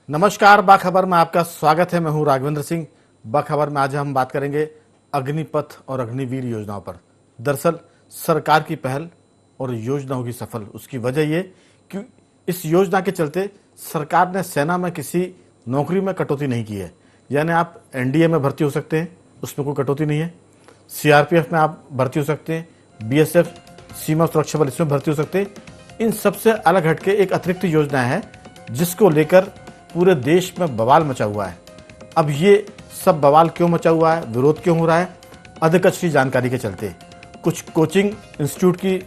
नमस्कार, बाखबर में आपका स्वागत है। मैं हूं राघवेंद्र सिंह। बाखबर में आज हम बात करेंगे अग्निपथ और अग्निवीर योजनाओं पर। दरअसल सरकार की पहल और योजना होगी सफल। उसकी वजह ये कि इस योजना के चलते सरकार ने सेना में किसी नौकरी में कटौती नहीं की है। यानी आप एनडीए में भर्ती हो सकते हैं, उसमें कोई कटौती नहीं है। सीआरपीएफ में आप भर्ती हो सकते हैं, बीएसएफ, सीमा सुरक्षा बल, इसमें भर्ती हो सकते हैं। इन सबसे अलग हटके एक अतिरिक्त योजना है जिसको लेकर पूरे देश में बवाल मचा हुआ है। अब ये सब बवाल क्यों मचा हुआ है, विरोध क्यों हो रहा है? अधिकांश जानकारी के चलते कुछ कोचिंग इंस्टीट्यूट की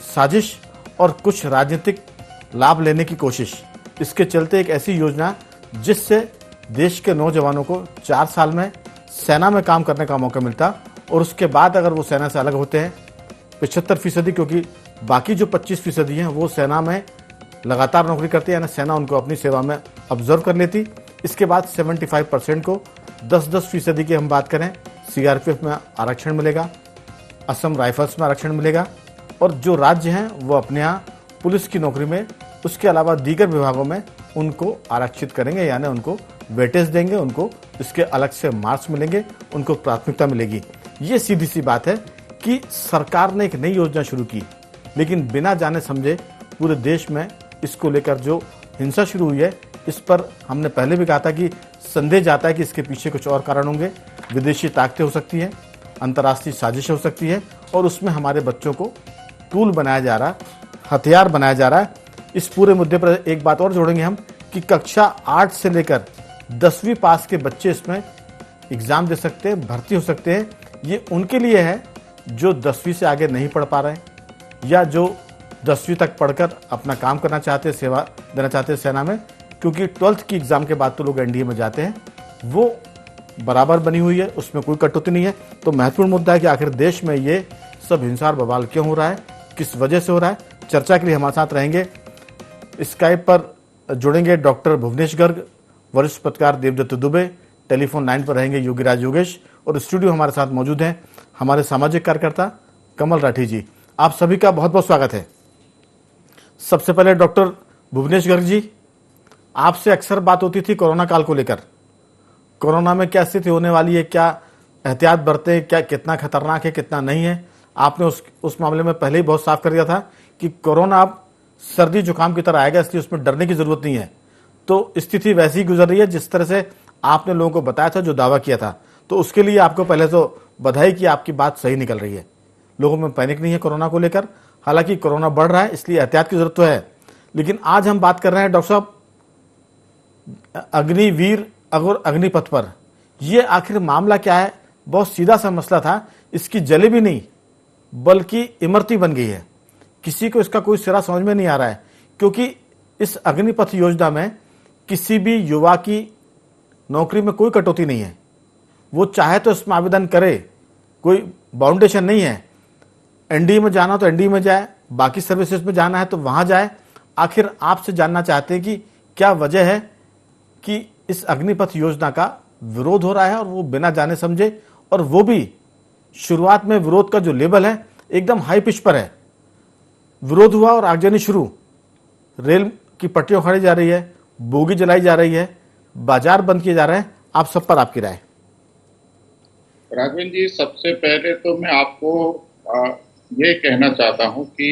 साजिश और कुछ राजनीतिक लाभ लेने की कोशिश। इसके चलते एक ऐसी योजना जिससे देश के नौजवानों को 4 साल में सेना में काम करने का मौका मिलता और उसके बाद अगर वो सेना से अलग होते हैं 75%, क्योंकि बाकी जो 25% हैं वो सेना में लगातार नौकरी करते हैं, यानी सेना उनको अपनी सेवा में ऑब्जर्व कर लेती। इसके बाद 75% को 10-10% की हम बात करें, सीआरपीएफ में आरक्षण मिलेगा, असम राइफल्स में आरक्षण मिलेगा और जो राज्य हैं वो अपने यहाँ पुलिस की नौकरी में, उसके अलावा दीगर विभागों में उनको आरक्षित करेंगे, यानी उनको वेटेज देंगे, उनको इसके अलग से मार्क्स मिलेंगे, उनको प्राथमिकता मिलेगी। ये सीधी सी बात है कि सरकार ने एक नई योजना शुरू की, लेकिन बिना जाने समझे पूरे देश में इसको लेकर जो हिंसा शुरू हुई है, इस पर हमने पहले भी कहा था कि संदेह जाता है कि इसके पीछे कुछ और कारण होंगे। विदेशी ताकतें हो सकती हैं, अंतर्राष्ट्रीय साजिश हो सकती है और उसमें हमारे बच्चों को टूल बनाया जा रहा है, हथियार बनाया जा रहा है। इस पूरे मुद्दे पर एक बात और जोड़ेंगे हम कि कक्षा 8 से लेकर 10वीं पास के बच्चे इसमें एग्जाम दे सकते हैं, भर्ती हो सकते हैं। ये उनके लिए है जो 10वीं से आगे नहीं पढ़ पा रहे हैं या जो 10वीं तक पढ़कर अपना काम करना चाहते हैं, सेवा देना चाहते हैं सेना में, क्योंकि 12th की एग्जाम के बाद तो लोग एनडीए में जाते हैं। वो बराबर बनी हुई है, उसमें कोई कटौती नहीं है। तो महत्वपूर्ण मुद्दा है कि आखिर देश में ये सब हिंसा और बवाल क्यों हो रहा है, किस वजह से हो रहा है। चर्चा के लिए हमारे साथ रहेंगे, स्काइप पर जुड़ेंगे डॉक्टर भुवनेश गर्ग, वरिष्ठ पत्रकार देवदत्त दुबे, टेलीफोन लाइन पर रहेंगे योगीराज योगेश और स्टूडियो हमारे साथ मौजूद हैं हमारे सामाजिक कार्यकर्ता कमल राठी जी। आप सभी का बहुत बहुत स्वागत है। सबसे पहले डॉक्टर भुवनेश गर्ग जी, आपसे अक्सर बात होती थी कोरोना काल को लेकर। कोरोना में क्या स्थिति होने वाली है, क्या एहतियात बरतें, क्या कितना खतरनाक है, कितना नहीं है। आपने उस मामले में पहले ही बहुत साफ कर दिया था कि कोरोना अब सर्दी जुकाम की तरह आएगा, इसलिए उसमें डरने की जरूरत नहीं है। तो स्थिति वैसी ही गुजर रही है जिस तरह से आपने लोगों को बताया था, जो दावा किया था। तो उसके लिए आपको पहले तो बधाई कि आपकी बात सही निकल रही है। लोगों में पैनिक नहीं है कोरोना को लेकर। हालांकि कोरोना बढ़ रहा है, इसलिए एहतियात की जरूरत तो है। लेकिन आज हम बात कर रहे हैं डॉक्टर साहब अग्निवीर और अग्निपथ पर। यह आखिर मामला क्या है? बहुत सीधा सा मसला था, इसकी जलेबी नहीं बल्कि इमरती बन गई है। किसी को इसका कोई सिरा समझ में नहीं आ रहा है, क्योंकि इस अग्निपथ योजना में किसी भी युवा की नौकरी में कोई कटौती नहीं है। वो चाहे तो इसमें आवेदन करे, कोई बाउंडेशन नहीं है। एनडीए में जाना तो एनडीए में जाए, बाकी सर्विसेज में जाना है तो वहां जाए। आखिर आपसे जानना चाहते हैं कि क्या वजह है कि इस अग्निपथ योजना का विरोध हो रहा है और वो बिना जाने समझे, और वो भी शुरुआत में विरोध का जो लेवल है एकदम हाई पिच पर है। विरोध हुआ और आगजनी शुरू, रेल की पटरियां उखाड़ी जा रही है, बोगी जलाई जा रही है, बाजार बंद किए जा रहे हैं। आप सब पर आपकी राय। राघवेंद्र जी, सबसे पहले तो मैं आपको ये कहना चाहता हूं कि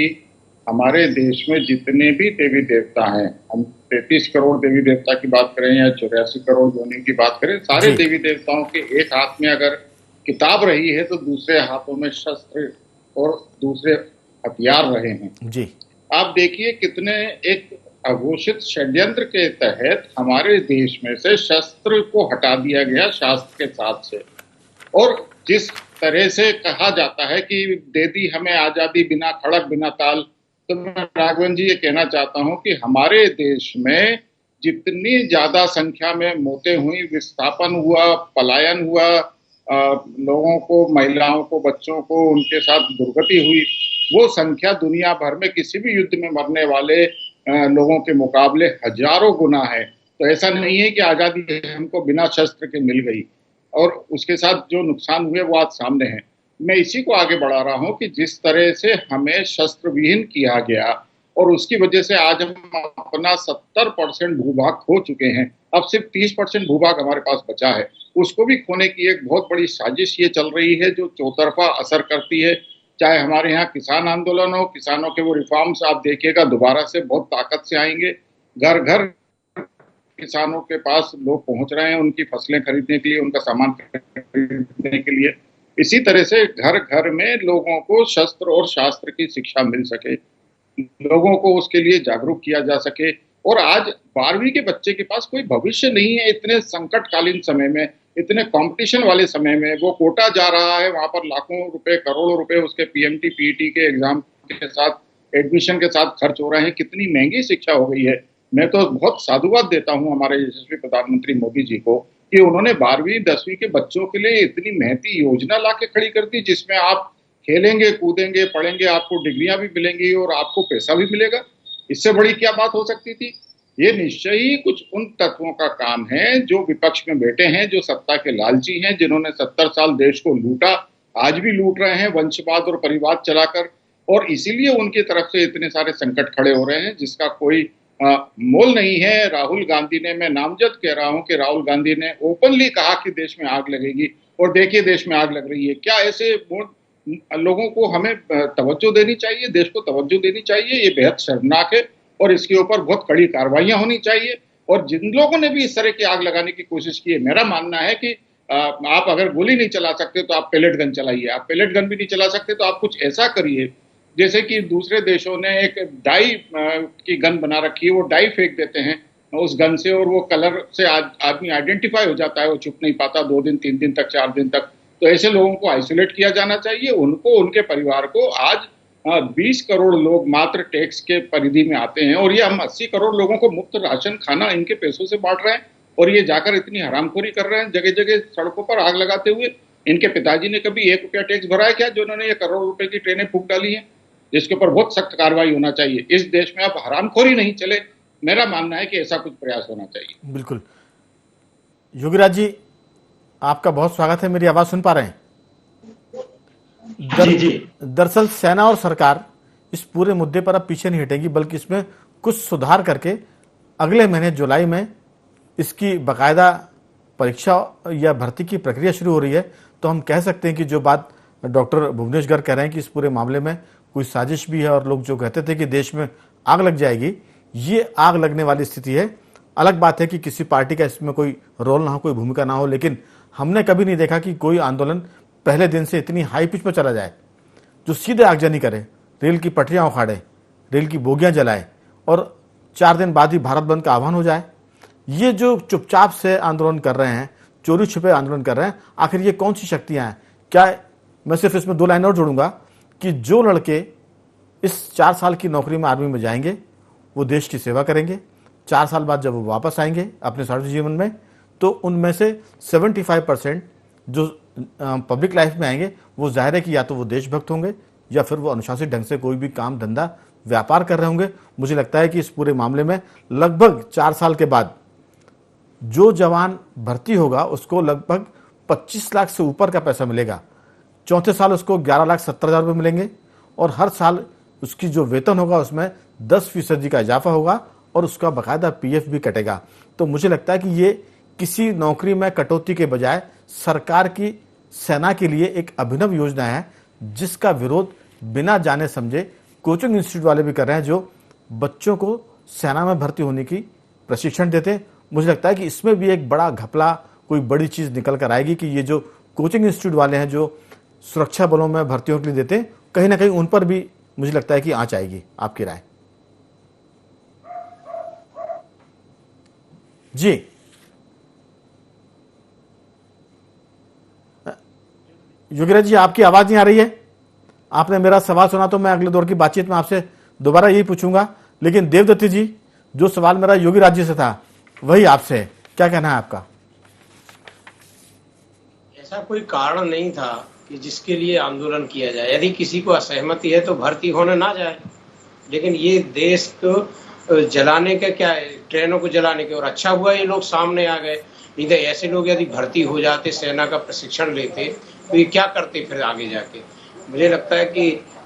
हमारे देश में जितने भी देवी देवता हैं, हम 33 करोड़ देवी देवता की बात करें या 84 करोड़ योनि की बात करें, सारे देवी देवताओं के एक हाथ में अगर किताब रही है तो दूसरे हाथों में शस्त्र और दूसरे हथियार रहे हैं जी। आप देखिए कितने एक अघोषित षड्यंत्र के तहत हमारे देश में से शस्त्र को हटा दिया गया शास्त्र के साथ से। और जिस तरह से कहा जाता है कि दे दी हमें आजादी बिना खड़क बिना ताल, तो मैं राघवन जी ये कहना चाहता हूं कि हमारे देश में जितनी ज्यादा संख्या में मौतें हुई, विस्थापन हुआ, पलायन हुआ, लोगों को, महिलाओं को, बच्चों को उनके साथ दुर्गति हुई, वो संख्या दुनिया भर में किसी भी युद्ध में मरने वाले लोगों के मुकाबले हजारों गुना है। तो ऐसा नहीं है कि आजादी हमको बिना शस्त्र के मिल गई और उसके साथ जो नुकसान हुए वो आज सामने है। मैं इसी को आगे बढ़ा रहा हूं कि जिस तरह से हमें शस्त्र विहीन किया गया, और उसकी वजह से आज हम अपना 70% भूभाग खो चुके हैं। अब सिर्फ 30% भूभाग हमारे पास बचा है, उसको भी खोने की एक बहुत बड़ी साजिश ये चल रही है जो चौतरफा असर करती है। चाहे हमारे यहाँ किसान आंदोलन हो, किसानों के वो रिफॉर्म्स आप देखिएगा दोबारा से बहुत ताकत से आएंगे। घर घर किसानों के पास लोग पहुंच रहे हैं उनकी फसलें खरीदने के लिए, उनका सामान खरीदने के लिए। इसी तरह से घर घर में लोगों को शस्त्र और शास्त्र की शिक्षा मिल सके, लोगों को उसके लिए जागरूक किया जा सके। और आज 12वीं के बच्चे के पास कोई भविष्य नहीं है। इतने संकटकालीन समय में, इतने कंपटीशन वाले समय में वो कोटा जा रहा है, वहां पर लाखों रुपए, करोड़ों रुपए उसके पीएमटी पीईटी के एग्जाम के साथ, एडमिशन के साथ खर्च हो रहे हैं। कितनी महंगी शिक्षा हो गई है। मैं तो बहुत साधुवाद देता हूं हमारे यशस्वी प्रधानमंत्री मोदी जी को कि उन्होंने 12वीं 10वीं के बच्चों के लिए इतनी महती योजना लाके खड़ी कर दी, जिसमें आप खेलेंगे, कूदेंगे, पढ़ेंगे, आपको डिग्रियां भी मिलेंगी और आपको पैसा भी मिलेगा। इससे बड़ी क्या बात हो सकती थी। ये निश्चय ही कुछ उन तत्वों का काम है जो विपक्ष में बैठे हैं, जो सत्ता के लालची हैं, जिन्होंने 70 साल देश को लूटा, आज भी लूट रहे हैं वंशवाद और परिवाद चलाकर। और इसीलिए उनकी तरफ से इतने सारे संकट खड़े हो रहे हैं जिसका कोई मोल नहीं है। राहुल गांधी ने, मैं नामजद कह रहा हूं कि राहुल गांधी ने ओपनली कहा कि देश में आग लगेगी, और देखिए देश में आग लग रही है। क्या ऐसे लोगों को हमें तवज्जो देनी चाहिए, देश को तवज्जो देनी चाहिए? ये बेहद शर्मनाक है और इसके ऊपर बहुत कड़ी कार्रवाइयां होनी चाहिए। और जिन लोगों ने भी इस तरह की आग लगाने की कोशिश की है, मेरा मानना है कि आप अगर गोली नहीं चला सकते तो आप पेलेट गन चलाइए। आप पेलेट गन भी नहीं चला सकते तो आप कुछ ऐसा करिए जैसे कि दूसरे देशों ने एक डाई की गन बना रखी है, वो डाई फेंक देते हैं उस गन से और वो कलर से आदमी आइडेंटिफाई हो जाता है, वो छुप नहीं पाता 2 दिन 3 दिन तक 4 दिन तक। तो ऐसे लोगों को आइसोलेट किया जाना चाहिए। उनको, उनके परिवार को। आज 20 करोड़ लोग मात्र टैक्स के परिधि में आते हैं और ये हम 80 करोड़ लोगों को मुफ्त राशन खाना इनके पैसों से बांट रहे हैं, और ये जाकर इतनी हरामखोरी कर रहे हैं जगह जगह सड़कों पर आग लगाते हुए। इनके पिताजी ने कभी 1 रुपया टैक्स भरा है क्या, जो उन्होंने ये करोड़ रुपए की ट्रेनें फूंक डाली हैं? जिसके ऊपर बहुत सख्त कार्रवाई होना चाहिए। इस देश में अब हरामखोरी नहीं चले, मेरा मानना है कि ऐसा कुछ प्रयास होना चाहिए। बिल्कुल। योगीराज जी, आपका बहुत स्वागत है। मेरी आवाज सुन पा रहे हैं? जी। दरअसल सेना और सरकार इस पूरे मुद्दे पर अब पीछे नहीं हटेगी, बल्कि इसमें कुछ सुधार करके अगले महीने जुलाई में इसकी बाकायदा परीक्षा या भर्ती की प्रक्रिया शुरू हो रही है। तो हम कह सकते हैं कि जो बात डॉक्टर भुवनेश गर्ग कह रहे हैं कि इस पूरे मामले में कोई साजिश भी है, और लोग जो कहते थे कि देश में आग लग जाएगी, ये आग लगने वाली स्थिति है। अलग बात है कि किसी पार्टी का इसमें कोई रोल ना हो, कोई भूमिका ना हो, लेकिन हमने कभी नहीं देखा कि कोई आंदोलन पहले दिन से इतनी हाई पिच पर चला जाए, जो सीधे आगजनी करे, रेल की पटरियां उखाड़े, रेल की बोगियां जलाए और 4 दिन बाद ही भारत बंद का आह्वान हो जाए। ये जो चुपचाप से आंदोलन कर रहे हैं, चोरी छुपे आंदोलन कर रहे हैं, आखिर ये कौन सी शक्तियां हैं? क्या मैं सिर्फ इसमें 2 लाइन और जोड़ूंगा कि जो लड़के इस 4 साल की नौकरी में आर्मी में जाएंगे वो देश की सेवा करेंगे। 4 साल बाद जब वो वापस आएंगे अपने सार्वजनिक जीवन में, तो उनमें से 75% जो पब्लिक लाइफ में आएंगे वो जाहिर है कि या तो वो देशभक्त होंगे या फिर वो अनुशासित ढंग से कोई भी काम धंधा व्यापार कर रहे होंगे। मुझे लगता है कि इस पूरे मामले में लगभग 4 साल के बाद जो जवान भर्ती होगा उसको लगभग 25 लाख से ऊपर का पैसा मिलेगा। चौथे साल उसको 11,70,000 रुपये मिलेंगे और हर साल उसकी जो वेतन होगा उसमें 10% का इजाफा होगा और उसका बाकायदा पीएफ भी कटेगा। तो मुझे लगता है कि ये किसी नौकरी में कटौती के बजाय सरकार की सेना के लिए एक अभिनव योजना है, जिसका विरोध बिना जाने समझे कोचिंग इंस्टीट्यूट वाले भी कर रहे हैं, जो बच्चों को सेना में भर्ती होने की प्रशिक्षण देते हैं। मुझे लगता है कि इसमें भी एक बड़ा घपला, कोई बड़ी चीज़ निकल कर आएगी कि ये जो कोचिंग इंस्टीट्यूट वाले हैं जो सुरक्षा बलों में भर्तियों के लिए देते हैं, कहीं ना कहीं उन पर भी मुझे लगता है कि आंच आएगी। आपकी राय? जी योगीराज जी, आपकी आवाज नहीं आ रही है। आपने मेरा सवाल सुना तो मैं अगले दौर की बातचीत में आपसे दोबारा यही पूछूंगा, लेकिन देवदत्ती जी, जो सवाल मेरा योगीराज जी से था वही आपसे है, क्या कहना है आपका? ऐसा कोई कारण नहीं था कि जिसके लिए आंदोलन किया जाए। यदि किसी को असहमति है तो भर्ती होने ना जाए, लेकिन ये देश को जलाने का क्या है, ट्रेनों को जलाने के। और अच्छा हुआ ये लोग सामने आ गए, नहीं तो ऐसे लोग यदि भर्ती हो जाते, सेना का प्रशिक्षण लेते, तो ये क्या करते फिर आगे जाके। मुझे लगता है कि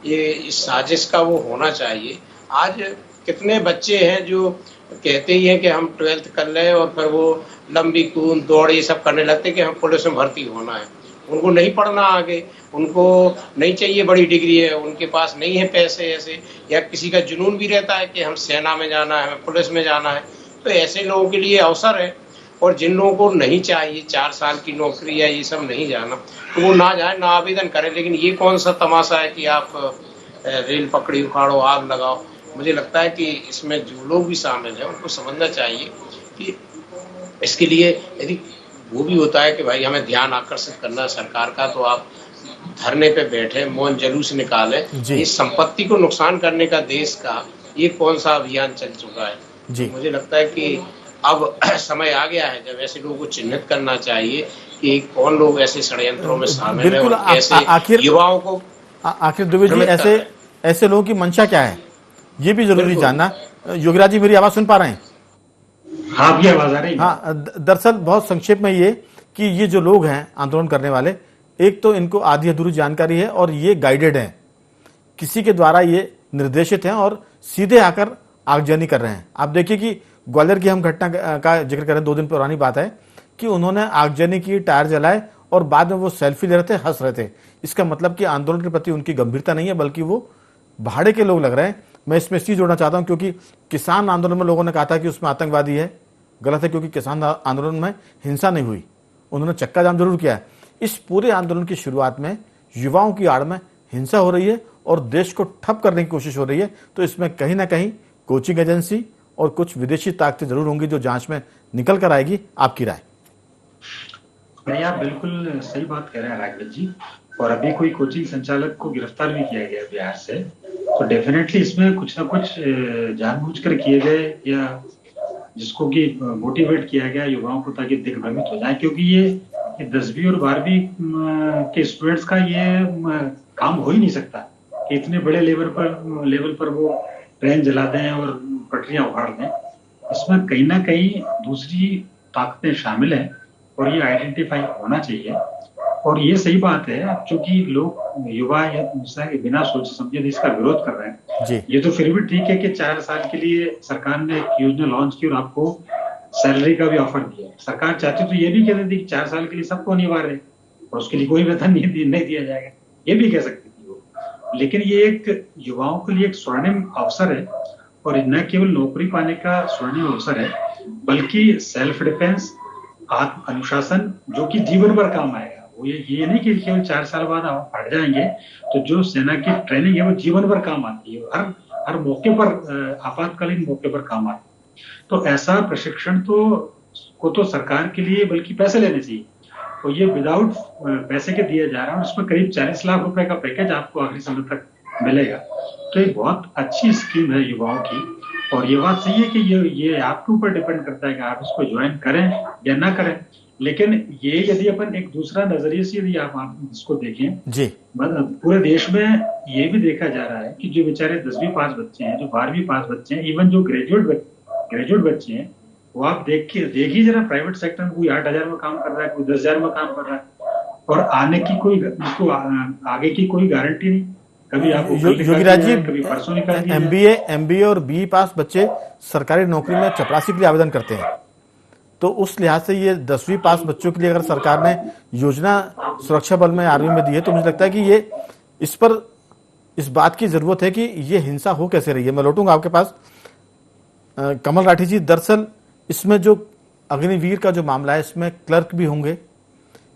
ये इस साजिश का वो होना चाहिए आज कितने बच्चे हैं जो कहते ही हैं कि हम 12th कर लें और फिर वो लंबी कूद दौड़ ये सब करने लगते हैं कि हम पुलिस में भर्ती होना है। उनको नहीं पढ़ना आगे, उनको नहीं चाहिए बड़ी डिग्री है, उनके पास नहीं है पैसे ऐसे, या किसी का जुनून भी रहता है कि हम सेना में जाना है, हमें पुलिस में जाना है। तो ऐसे लोगों के लिए अवसर है। और जिन लोगों को नहीं चाहिए 4 साल की नौकरी या ये सब नहीं जाना, तो वो ना जाए, ना आवेदन करें। लेकिन ये कौन सा तमाशा है कि आप रेल पकड़ी उखाड़ो, आग लगाओ। मुझे लगता है कि इसमें जो लोग भी शामिल हैं उनको समझना चाहिए कि इसके लिए यदि वो भी होता है कि भाई हमें ध्यान आकर्षित करना है सरकार का, तो आप धरने पे बैठे, मौन जुलूस निकालें। इस संपत्ति को नुकसान करने का देश का ये कौन सा अभियान चल चुका है। तो मुझे लगता है कि अब समय आ गया है जब ऐसे लोगों को चिन्हित करना चाहिए कि कौन लोग ऐसे षड्यंत्रों में शामिल है और कैसे युवाओं को। आखिर द्विवेदी जी, ऐसे लोगों की मंशा क्या है, ये भी जरूरी जानना। योगीराज जी, मेरी आवाज सुन पा रहे हैं? हाँ, भी आवाज आ रही है। हाँ, दरअसल बहुत संक्षेप में ये कि ये जो लोग हैं आंदोलन करने वाले, एक तो इनको आधी अधूरी जानकारी है और ये गाइडेड हैं, किसी के द्वारा ये निर्देशित हैं और सीधे आकर आगजनी कर रहे हैं। आप देखिए कि ग्वालियर की हम घटना का जिक्र करें, 2 दिन पुरानी बात है कि उन्होंने आगजनी की, टायर जलाए और बाद में वो सेल्फी ले रहे थे, हंस रहे थे। इसका मतलब कि आंदोलन के प्रति उनकी गंभीरता नहीं है, बल्कि वो भाड़े के लोग लग रहे हैं। मैं इसमें इस चीज जोड़ना चाहता हूं क्योंकि किसान आंदोलन में लोगों ने कहा था कि उसमें आतंकवादी है। गलत है, क्योंकि किसान आंदोलन में हिंसा नहीं हुई, उन्होंने चक्का जाम जरूर किया है। इस पूरे आंदोलन की शुरुआत में युवाओं की आड़ में हिंसा हो रही है और देश को ठप करने की कोशिश हो रही है। तो इसमें कहीं ना कहीं कोचिंग एजेंसी और कुछ विदेशी ताकतें जरूर होंगी जो जांच में निकल कर आएगी। आपकी राय? नहीं, आप बिल्कुल सही बात कह रहे हैं राघव जी। और अभी कोई कोचिंग संचालक को गिरफ्तार भी किया गया बिहार से, तो डेफिनेटली इसमें कुछ ना कुछ जानबूझकर किए गए या जिसको कि मोटिवेट किया गया युवाओं को ताकि दिग्भ्रमित हो जाए। क्योंकि ये 10वीं और 12वीं के स्टूडेंट्स का ये काम हो ही नहीं सकता कि इतने बड़े लेवल पर वो ट्रेन जला दें और पटरियां उखाड़ दें। इसमें कहीं ना कहीं दूसरी ताकतें शामिल हैं और ये आइडेंटिफाई होना चाहिए। और ये सही बात है, क्योंकि लोग युवा बिना सोचे समझे इसका विरोध कर रहे हैं जी। ये तो फिर भी ठीक है कि 4 साल के लिए सरकार ने एक योजना लॉन्च की और आपको सैलरी का भी ऑफर दिया। सरकार चाहती तो ये भी कह देती कि 4 साल के लिए सबको अनिवार्य है और उसके लिए कोई वेतन नहीं दिया जाएगा, ये भी कह सकती थी वो। लेकिन ये एक युवाओं के लिए एक स्वर्णिम अवसर है और न केवल नौकरी पाने का स्वर्णिम अवसर है, बल्कि सेल्फ डिफेंस, आत्म अनुशासन जो कि जीवन भर काम आएगा। वो ये नहीं कि केवल 4 साल बाद आप हट जाएंगे, तो जो सेना की ट्रेनिंग है वो जीवन भर काम आती है, हर मौके पर, आपातकालीन मौके पर काम आती है। तो ऐसा प्रशिक्षण तो सरकार के लिए बल्कि पैसे लेने चाहिए, तो ये विदाउट पैसे के दिया जा रहा है और उसमें करीब 40 लाख रुपए का पैकेज आपको आखिरी समय तक मिलेगा। तो ये बहुत अच्छी स्कीम है युवाओं की। और ये बात सही है कि ये आपके ऊपर डिपेंड करता है कि आप इसको ज्वाइन करें या ना करें। लेकिन ये यदि अपन एक दूसरा नजरिए से यदि आप इसको देखें जी, पूरे देश में ये भी देखा जा रहा है कि जो बेचारे 10वीं पास बच्चे हैं, जो 12वीं पास बच्चे हैं, इवन जो ग्रेजुएट बच्चे हैं, वो आप देखिए जरा प्राइवेट सेक्टर में कोई 8,000 में काम कर रहा है, कोई 10,000 में काम कर रहा है और आने की आगे की कोई गारंटी नहीं। कभी आप योगीराज जी, एमबीए और बीई पास बच्चे सरकारी नौकरी में चपरासी के लिए आवेदन करते हैं, तो उस लिहाज से ये 10वीं पास बच्चों के लिए अगर सरकार ने योजना सुरक्षा बल में, आर्मी में दी है, तो मुझे लगता है कि ये इस बात की जरूरत है कि ये हिंसा हो कैसे रही है। मैं लौटूंगा आपके पास। कमल राठी जी, दरअसल इसमें जो अग्निवीर का जो मामला है, इसमें क्लर्क भी होंगे,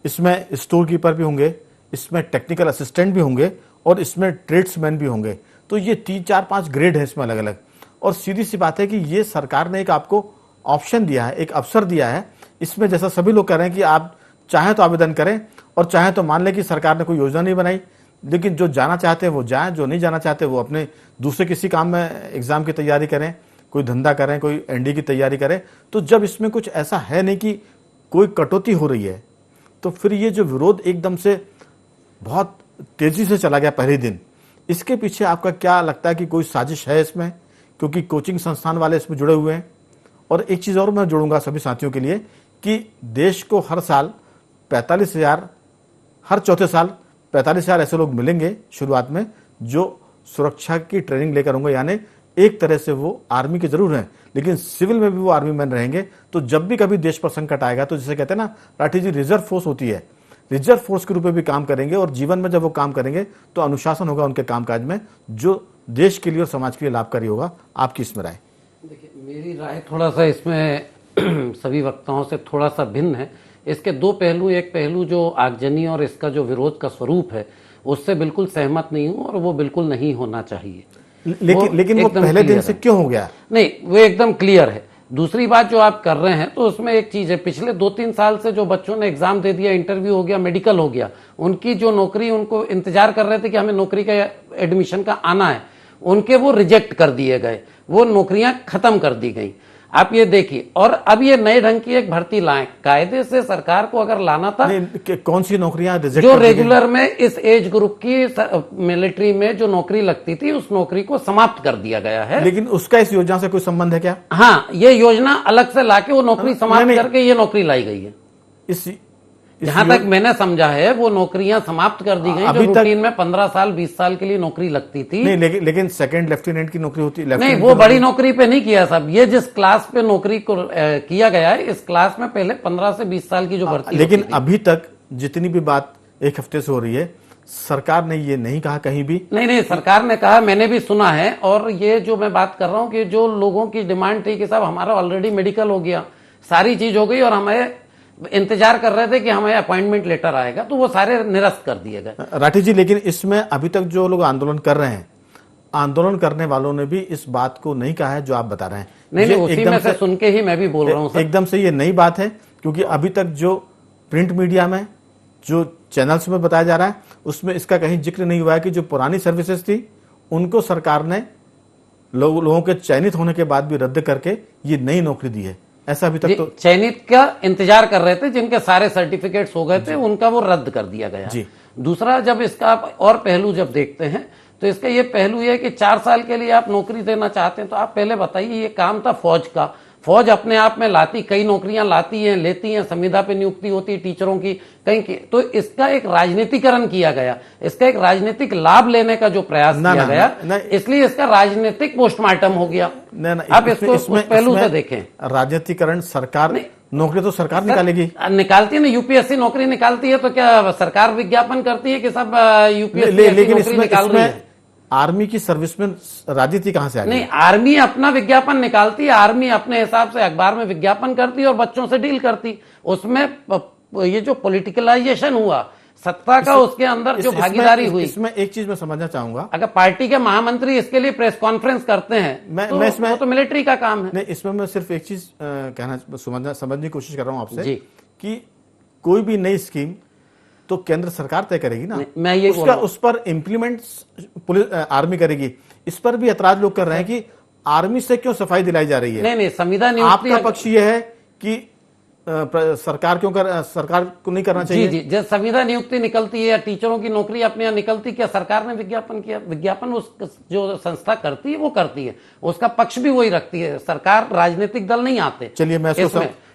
इसमें स्टोर कीपर भी होंगे, इसमें टेक्निकल असिस्टेंट भी होंगे और इसमें ट्रेड्समैन भी होंगे। तो ये 3, 4, 5 ग्रेड है इसमें अलग अलग। और सीधी सी बात है कि ये सरकार ने एक आपको ऑप्शन दिया है, एक अवसर दिया है। इसमें जैसा सभी लोग कह रहे हैं कि आप चाहें तो आवेदन करें और चाहें तो मान लें कि सरकार ने कोई योजना नहीं बनाई, लेकिन जो जाना चाहते हैं वो जाएं, जो नहीं जाना चाहते वो अपने दूसरे किसी काम में एग्जाम की तैयारी करें, कोई धंधा करें, कोई एनडी की तैयारी करें। तो जब इसमें कुछ ऐसा है नहीं कि कोई कटौती हो रही है, तो फिर ये जो विरोध एकदम से बहुत तेजी से चला गया पहले दिन, इसके पीछे आपका क्या लगता है कि कोई साजिश है इसमें? क्योंकि कोचिंग संस्थान वाले इसमें जुड़े हुए हैं। और एक चीज और मैं जोड़ूंगा सभी साथियों के लिए कि देश को हर साल 45,000, हर चौथे साल 45,000 ऐसे लोग मिलेंगे शुरुआत में जो सुरक्षा की ट्रेनिंग लेकर होंगे, यानी एक तरह से वो आर्मी के जरूर हैं, लेकिन सिविल में भी वो आर्मी मैन रहेंगे। तो जब भी कभी देश पर संकट आएगा तो जैसे कहते हैं ना राठी जी, रिजर्व फोर्स होती है, रिजर्व फोर्स के रूप में भी काम करेंगे। और जीवन में जब वो काम करेंगे तो अनुशासन होगा उनके कामकाज में, जो देश के लिए और समाज के लिए लाभकारी होगा। आपकी इसमें राय? देखिए, मेरी राय थोड़ा सा इसमें सभी वक्ताओं से थोड़ा सा भिन्न है। इसके दो पहलू, एक पहलू जो आगजनी और इसका जो विरोध का स्वरूप है उससे बिल्कुल सहमत नहीं हूं, और वो बिल्कुल नहीं होना चाहिए। लेकिन वो पहले दिन से क्यों हो गया? नहीं, वो एकदम क्लियर है। दूसरी बात जो आप कर रहे हैं तो उसमें एक चीज है, पिछले 2-3 साल से जो बच्चों ने एग्जाम दे दिया, इंटरव्यू हो गया, मेडिकल हो गया, उनकी जो नौकरी, उनको इंतजार कर रहे थे कि हमें नौकरी का एडमिशन का आना है, उनके वो रिजेक्ट कर दिए गए, वो नौकरियां खत्म कर दी गई। आप ये देखिए, और अब ये नए ढंग की एक भर्ती लाएं, कायदे से सरकार को अगर लाना था। कौन सी नौकरियां रिजेक्ट? जो रेगुलर में इस एज ग्रुप की मिलिट्री में जो नौकरी लगती थी, उस नौकरी को समाप्त कर दिया गया है। लेकिन उसका इस योजना से कोई संबंध है क्या? हाँ, ये योजना अलग से लाके वो नौकरी समाप्त करके ये नौकरी लाई गई है। जहां तक मैंने समझा है वो नौकरियां समाप्त कर दी गई जो रूटीन में 15 साल 20 साल के लिए नौकरी लगती थी। नहीं, लेकिन सेकंड लेफ्टिनेंट की नौकरी होती है। नहीं, वो बड़ी नौकरी पे नहीं किया साहब। ये जिस क्लास पे नौकरी को किया गया है, इस क्लास में पहले 15 से 20 साल की जो भर्ती। लेकिन अभी तक जितनी भी बात एक हफ्ते से हो रही है, सरकार ने ये नहीं कहा कहीं भी। नहीं, सरकार ने कहा, मैंने भी सुना है। और ये जो मैं बात कर रहा हूं कि जो लोगों की डिमांड थी कि साहब हमारा ऑलरेडी मेडिकल हो गया, सारी चीज हो गई, और हमें इंतजार कर रहे थे कि हमें अपॉइंटमेंट लेटर आएगा, तो वो सारे निरस्त कर दिए गए। राठी जी, लेकिन इसमें अभी तक जो लोग आंदोलन कर रहे हैं, आंदोलन करने वालों ने भी इस बात को नहीं कहा है जो आप बता रहे हैं। नहीं, उसी में से सुन के ही मैं भी बोल रहा हूं। एकदम से ये नई बात है, क्योंकि अभी तक जो प्रिंट मीडिया में, जो चैनल्स में बताया जा रहा है, उसमें इसका कहीं जिक्र नहीं हुआ है कि जो पुरानी सर्विसेज थी उनको सरकार ने लोगों के चयनित होने के बाद भी रद्द करके ये नई नौकरी दी है। ऐसा अभी तक तो चयनित का इंतजार कर रहे थे, जिनके सारे सर्टिफिकेट्स हो गए थे, उनका वो रद्द कर दिया गया जी। दूसरा, जब इसका और पहलू जब देखते हैं तो इसका ये पहलू है कि 4 साल के लिए आप नौकरी देना चाहते हैं, तो आप पहले बताइए, ये काम था फौज का। फौज अपने आप में लाती, कई नौकरियां लाती हैं, लेती हैं, संविदा पे नियुक्ति होती है टीचरों की, कहीं की। तो इसका एक राजनीतिकरण किया गया, इसका एक राजनीतिक लाभ लेने का जो प्रयास किया गया, इसलिए इसका राजनीतिक पोस्टमार्टम हो गया। आप इसको पहलू से देखें। राजनीतिकरण सरकार, नौकरी तो सरकार निकालेगी, निकालती है ना। यूपीएससी नौकरी निकालती है तो क्या सरकार विज्ञापन करती है कि सब यूपीएससी नौकरी निकाल रही है? आर्मी की सर्विस में राजनीति कहां से आ गई? नहीं, आर्मी अपना विज्ञापन निकालती है, आर्मी अपने हिसाब से अखबार में विज्ञापन करती है और बच्चों से डील करती। उसमें ये जो पॉलिटिकलाइजेशन हुआ सत्ता का, उसके अंदर जो भागीदारी हुई, इसमें एक चीज मैं समझना चाहूंगा। अगर पार्टी के महामंत्री इसके लिए प्रेस कॉन्फ्रेंस करते हैं तो इसमें वो तो मिलिट्री का काम है। नहीं, इसमें मैं सिर्फ एक चीज समझने की कोशिश कर रहा हूं आपसे कि कोई भी नई स्कीम तो केंद्र सरकार तय करेगी ना, मैं ये उस पर इम्प्लीमेंट पुलिस आर्मी करेगी। इस पर भी ऐतराज लोग कर रहे हैं कि आर्मी से क्यों सफाई दिलाई जा रही है? नहीं, संविधान आपका पक्ष ये है कि सरकार को नहीं करना चाहिए? जी, जब संविदा नियुक्ति निकलती है या टीचरों की नौकरी अपने यहाँ निकलती, क्या सरकार ने विज्ञापन किया? विज्ञापन उस जो संस्था करती है वो करती है, उसका पक्ष भी वही रखती है। सरकार, राजनीतिक दल नहीं आते। चलिए, मैं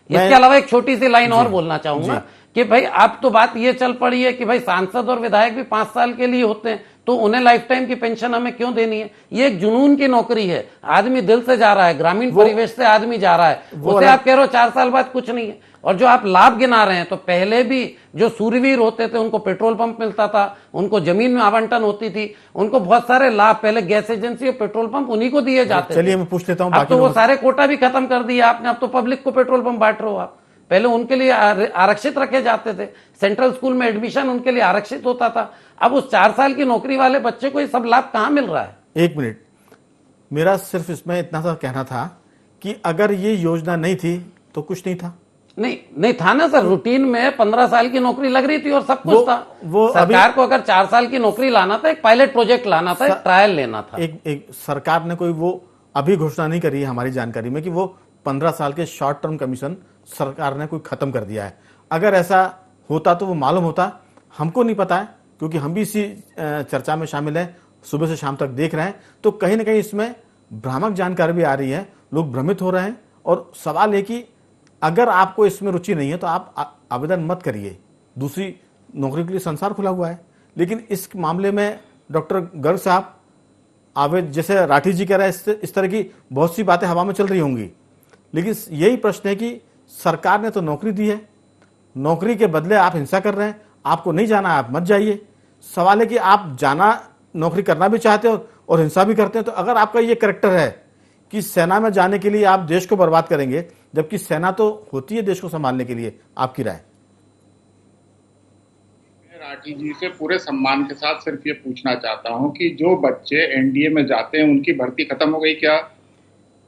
इसके अलावा एक छोटी सी लाइन और बोलना चाहूंगा कि भाई अब तो बात ये चल पड़ी है कि भाई सांसद और विधायक भी 5 साल के लिए होते हैं, तो उन्हें लाइफ टाइम की पेंशन हमें क्यों देनी है? ये एक जुनून की नौकरी है, आदमी दिल से जा रहा है, ग्रामीण परिवेश से आदमी जा रहा है, उसे आप कह रहे हो 4 साल बाद कुछ नहीं है। और जो आप लाभ गिना रहे हैं, तो पहले भी जो सूरवीर होते थे उनको पेट्रोल पंप मिलता था, उनको जमीन में आवंटन होती थी, उनको बहुत सारे लाभ, पहले गैस एजेंसी और पेट्रोल पंप उन्हीं को दिए जाते थे। चलिए, मैं पूछ लेता हूं। अब तो वो सारे कोटा भी खत्म कर दिए आपने, अब तो पब्लिक को पेट्रोल पंप बांट रहे हो आप। पहले उनके लिए आरक्षित रखे जाते थे, सेंट्रल स्कूल में एडमिशन उनके लिए आरक्षित होता था। अब उस 4 साल की नौकरी वाले बच्चे को ये सब लाभ कहां मिल रहा है? एक मिनट, मेरा सिर्फ इसमें इतना सा कहना था कि अगर ये योजना नहीं थी तो कुछ नहीं था। नहीं था ना सर, रूटीन में 15 साल की नौकरी लग रही थी और सब कुछ था। सरकार को अगर 4 साल की नौकरी लाना था, एक पायलट प्रोजेक्ट लाना था, एक ट्रायल लेना था। एक सरकार ने कोई वो अभी घोषणा नहीं करी है हमारी जानकारी में कि वो 15 साल के शॉर्ट टर्म कमीशन सरकार ने कोई खत्म कर दिया है। अगर ऐसा होता तो वो मालूम होता, हमको नहीं पता है, क्योंकि हम भी इसी चर्चा में शामिल हैं, सुबह से शाम तक देख रहे हैं। तो कहीं ना कहीं इसमें भ्रामक जानकारी भी आ रही है, लोग भ्रमित हो रहे हैं। और सवाल है कि अगर आपको इसमें रुचि नहीं है तो आप आवेदन मत करिए, दूसरी नौकरी के लिए संसार खुला हुआ है। लेकिन इस मामले में डॉक्टर गर्ग साहब, आवेद, जैसे राठी जी कह रहे हैं, इस तरह की बहुत सी बातें हवा में चल रही होंगी, लेकिन यही प्रश्न है कि सरकार ने तो नौकरी दी है, नौकरी के बदले आप हिंसा कर रहे हैं। आपको नहीं जाना, आप मत जाइए। सवाल है कि आप जाना, नौकरी करना भी चाहते हो और हिंसा भी करते हैं। तो अगर आपका ये कैरेक्टर है कि सेना में जाने के लिए आप देश को बर्बाद करेंगे, जबकि सेना तो होती है देश को संभालने के लिए, आपकी राय? राठी जी से पूरे सम्मान के साथ सिर्फ ये पूछना चाहता हूं कि जो बच्चे एनडीए में जाते हैं उनकी भर्ती खत्म हो गई क्या?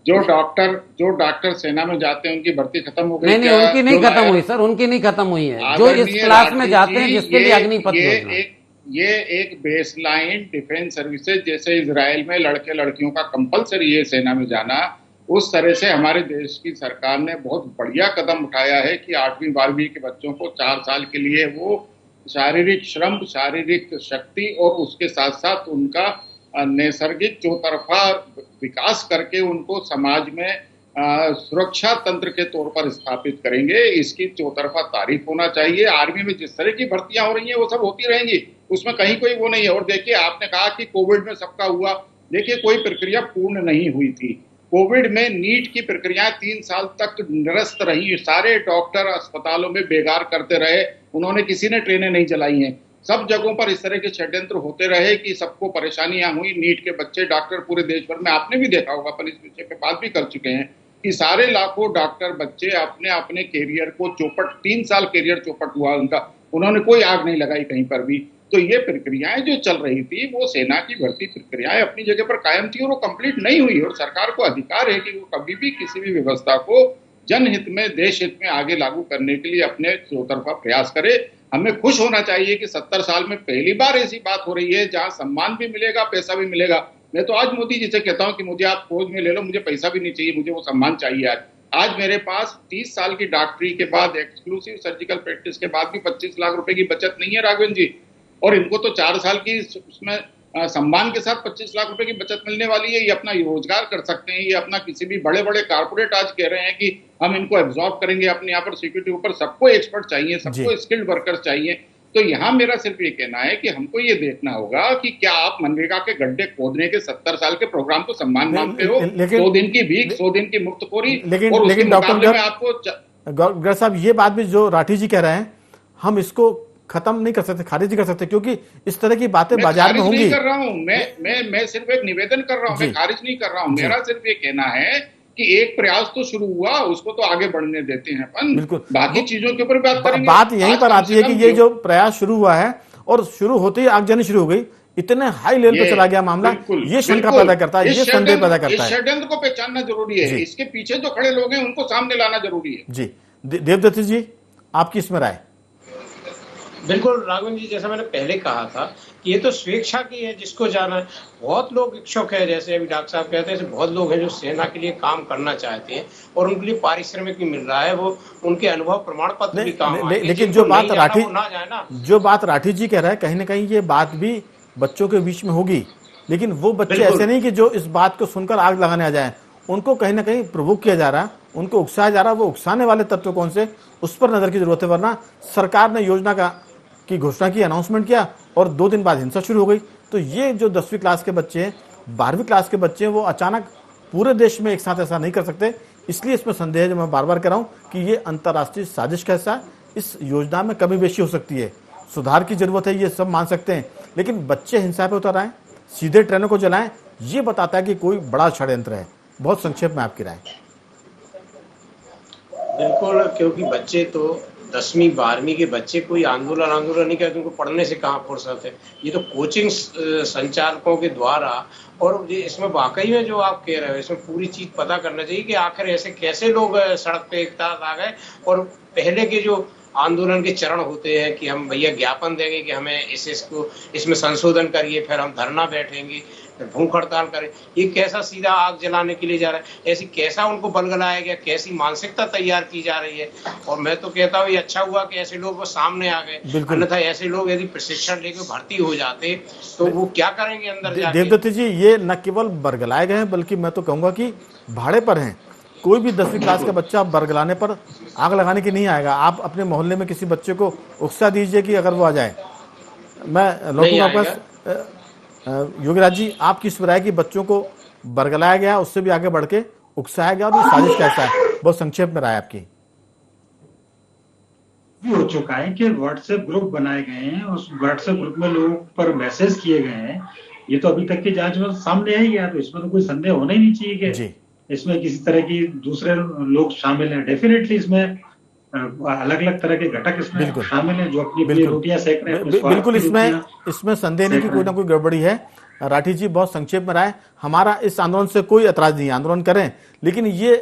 जो डॉक्टर सेना में जाते हैं उनकी भर्ती खत्म हो गई? नहीं, उनकी नहीं खत्म हुई सर, उनकी नहीं खत्म हुई है। जो इस क्लास में जाते हैं जिसके लिए अग्निपथ योजना, ये एक बेसलाइन डिफेंस सर्विसेज, जैसे इजराइल में लड़के लड़कियों का कंपलसरी है सेना में जाना, उस तरह से हमारे देश की सरकार ने बहुत बढ़िया कदम उठाया है कि 8वीं 12वीं के बच्चों को 4 साल के लिए वो शारीरिक श्रम, शारीरिक शक्ति और उसके साथ साथ उनका नैसर्गिक चौतरफा विकास करके उनको समाज में सुरक्षा तंत्र के तौर पर स्थापित करेंगे। इसकी चौतरफा तारीफ होना चाहिए। आर्मी में जिस तरह की भर्तियां हो रही हैं वो सब होती रहेंगी, उसमें कहीं कोई वो नहीं है। और देखिए, आपने कहा कि कोविड में सबका हुआ, देखिए कोई प्रक्रिया पूर्ण नहीं हुई थी। कोविड में नीट की प्रक्रियाएं 3 साल तक निरस्त रही, सारे डॉक्टर अस्पतालों में बेगार करते रहे, उन्होंने किसी ने ट्रेनें नहीं चलाई हैं। सब जगहों पर इस तरह के षड्यंत्र होते रहे कि सबको परेशानियां हुई। नीट के बच्चे डॉक्टर पूरे देश भर में, आपने भी देखा होगा, अपन इस विषय पे बात भी कर चुके हैं कि सारे लाखों डॉक्टर बच्चे अपने अपने कैरियर को चौपट, 3 साल कैरियर चौपट हुआ उनका, उन्होंने कोई आग नहीं लगाई कहीं पर भी। तो ये प्रक्रियाएं जो चल रही थी वो सेना की भर्ती प्रक्रियाएं अपनी जगह पर कायम थी और वो कंप्लीट नहीं हुई। और सरकार को अधिकार है कि वो कभी भी किसी भी व्यवस्था को जनहित में, देश हित में आगे लागू करने के लिए अपने चौतरफा प्रयास करे। हमें खुश होना चाहिए कि 70 साल में पहली बार ऐसी बात हो रही है जहां सम्मान भी मिलेगा, पैसा भी मिलेगा। मैं तो आज मोदी जी से कहता हूं कि मुझे आप फौज में ले लो, मुझे पैसा भी नहीं चाहिए, मुझे वो सम्मान चाहिए। आज मेरे पास 30 साल की डॉक्टरी के बाद, एक्सक्लूसिव सर्जिकल प्रैक्टिस के बाद भी 25 लाख रुपए की बचत नहीं है राघवेंद्र जी, और इनको तो 4 साल की उसमें सम्मान के साथ 25 लाख रुपए की बचत मिलने वाली है। ये अपना रोजगार कर सकते हैं, ये अपना किसी भी बड़े बड़े कारपोरेट आज कह रहे हैं कि हम इनको एब्जॉर्ब करेंगे अपने यहाँ पर सिक्योरिटी ऊपर। सबको एक्सपर्ट चाहिए, सबको स्किल्ड वर्कर्स चाहिए। तो यहाँ मेरा सिर्फ ये कहना है कि हमको ये देखना होगा कि क्या आप मनरेगा के गड्ढे खोदने के 70 साल के प्रोग्राम को सम्मान मानते हो? 100 दिन की भीख, 100 दिन की मुफ्तखोरी, लेकिन डॉक्टर आपको साहब ये बात भी जो राठी जी कह रहे हैं, हम इसको खत्म नहीं कर सकते, खारिज नहीं कर सकते, क्योंकि इस तरह की बातें बाजार में होंगी। नहीं कर रहा हूं मैं सिर्फ एक निवेदन कर रहा हूं, मैं खारिज नहीं कर रहा हूं। मेरा सिर्फ ये कहना है कि एक प्रयास तो शुरू हुआ, उसको तो आगे बढ़ने देते हैं अपन, बिल्कुल बाकी चीजों के ऊपर बात करेंगे। बात यहीं पर आती है कि ये जो प्रयास शुरू हुआ है और शुरू होते ही आगजनी शुरू हो गई, इतने हाई लेवल पे चला गया मामला, ये शंका पैदा करता है, ये संदेह पैदा करता है। षड्यंत्र को पहचानना जरूरी है, इसके पीछे जो खड़े लोग हैं उनको सामने लाना जरूरी है। जी देवदत्त जी, आपकी इसमें राय? बिल्कुल राघवन जी, जैसा मैंने पहले कहा था कि ये तो स्वेच्छा की है, जिसको जाना है। बहुत लोग इच्छुक है, जैसे अभी डॉक्टर साहब कहते हैं, बहुत लोग हैं जो सेना के लिए काम करना चाहते हैं और उनके लिए पारिश्रमिक भी मिल रहा है, वो उनके अनुभव प्रमाण पत्र भी काम आएंगे। लेकिन जो बात राठी जी कह रहा है, कहीं ना कहीं ये बात भी बच्चों के बीच में होगी, लेकिन वो बच्चे ऐसे नहीं कि जो इस बात को सुनकर आग लगाने आ जाए। उनको कहीं ना कहीं प्रोवोक किया जा रहा है, उनको उकसाया जा रहा है। वो उकसाने वाले तत्व कौन से, उस पर नजर की जरूरत है, वरना सरकार ने योजना की घोषणा की, अनाउंसमेंट किया और 2 दिन बाद हिंसा शुरू हो गई। तो ये जो 10वीं क्लास के बच्चे हैं, 12वीं क्लास के बच्चे हैं, वो अचानक पूरे देश में एक साथ ऐसा नहीं कर सकते। इसलिए इसमें संदेह है, जो मैं बार बार कह रहा हूं कि ये अंतर्राष्ट्रीय साजिश का हिस्सा है। इस योजना में कमी बेशी हो सकती है, सुधार की जरूरत है, ये सब मान सकते हैं, लेकिन बच्चे हिंसा पे उतर आए, सीधे ट्रेनों को जलाएं, ये बताता है कि कोई बड़ा षड्यंत्र है। बहुत संक्षेप में आपकी राय? बिल्कुल, क्योंकि बच्चे तो 10वीं 12वीं के बच्चे कोई आंदोलन नहीं करते, उनको पढ़ने से कहाँ फुर्सत है। ये तो कोचिंग संचालकों के द्वारा, और इसमें वाकई में जो आप कह रहे हो, इसमें पूरी चीज पता करना चाहिए कि आखिर ऐसे कैसे लोग सड़क पे एक साथ आ गए। और पहले के जो आंदोलन के चरण होते हैं कि हम भैया ज्ञापन देंगे कि हमें इसमें संशोधन करिए, फिर हम धरना बैठेंगे, भूख हड़ताल करें, ये कैसा सीधा आग जलाने के लिए जा रहा है। ऐसी कैसा उनको बलगलाया गया, कैसी मानसिकता तैयार की जा रही है। और मैं तो कहता हूँ ये अच्छा हुआ कि ऐसे लोग वो सामने आ गए, अन्यथा ऐसे लोग यदि प्रशिक्षण लेकर भर्ती हो जाते तो वो क्या करेंगे अंदर जाके। देवदत्त जी, ये न केवल बरगलाए गए हैं, बल्कि मैं तो कहूंगा कि भाड़े पर हैं। कोई भी 10वीं क्लास का बच्चा बरगलाने पर आग लगाने की नहीं आएगा। आप अपने मोहल्ले में किसी बच्चे को उकसा दीजिए कि अगर वो आ जाए, मैं लौटूंगा आपका योगीराज जी, आपकी इस राय की बच्चों को बरगलाया गया, उससे भी आगे बढ़ के उकसाया गया, और ये साजिश कैसा है? बहुत संक्षेप में राय आपकी। भी हो चुका है कि व्हाट्सएप ग्रुप बनाए गए हैं, उस व्हाट्सएप ग्रुप में लोगों पर मैसेज किए गए हैं। ये तो अभी तक की जांच में सामने है गया, तो इसमें तो कोई संदेह होना ही नहीं चाहिए कि इसमें किसी तरह की दूसरे लोग शामिल हैं। डेफिनेटली इसमें अलग अलग तरह के घटक इसमें शामिल हैं जो अपनी रोटियां सेक रहे हैं। बिल्कुल, इसमें संदेह नहीं कि कोई ना कोई गड़बड़ी है। राठी जी, बहुत संक्षेप में राय। हमारा इस आंदोलन से कोई ऐतराज नहीं है, आंदोलन करें, लेकिन ये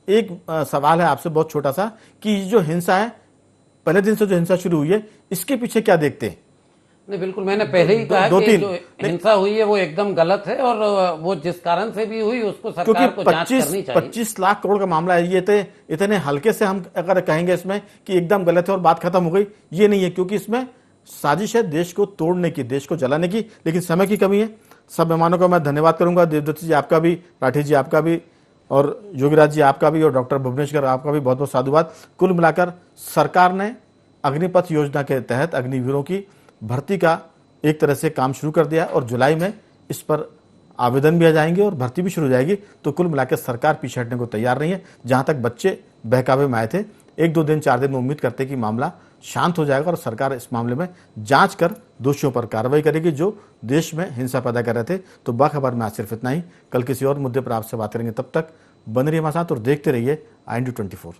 एक सवाल है आपसे बहुत छोटा सा कि जो हिंसा है, पहले दिन से जो हिंसा शुरू हुई है, इसके पीछे क्या देखते हैं? नहीं, बिल्कुल, मैंने पहले ही कहा कि जो हिंसा हुई है वो एकदम गलत है, और वो जिस कारण से भी हुई उसको सरकार को जांच करनी चाहिए। 25 लाख करोड़ का मामला है, ये इतने हल्के से हम अगर कहेंगे इसमें कि एकदम गलत है और बात खत्म हो गई, ये नहीं है, क्योंकि इसमें साजिश है देश को तोड़ने की, देश को जलाने की। लेकिन समय की कमी है। सब मेहमानों का मैं धन्यवाद करूंगा, देवदत्त जी आपका भी, राठी जी आपका भी, और योगीराज जी आपका भी, और डॉक्टर भुवनेश्वर आपका भी बहुत बहुत साधुवाद। कुल मिलाकर सरकार ने अग्निपथ योजना के तहत अग्निवीरों की भर्ती का एक तरह से काम शुरू कर दिया, और जुलाई में इस पर आवेदन भी आ जाएंगे और भर्ती भी शुरू हो जाएगी। तो कुल मिलाकर सरकार पीछे हटने को तैयार नहीं है। जहां तक बच्चे बहकावे में आए थे, 1-2 दिन 4 दिन में उम्मीद करते कि मामला शांत हो जाएगा और सरकार इस मामले में जांच कर दोषियों पर कार्रवाई करेगी जो देश में हिंसा पैदा कर रहे थे। तो बाखबर में आज सिर्फ इतना ही। कल किसी और मुद्दे पर आपसे बात करेंगे। तब तक बने रहिए हमारे साथ और देखते रहिए IND 24।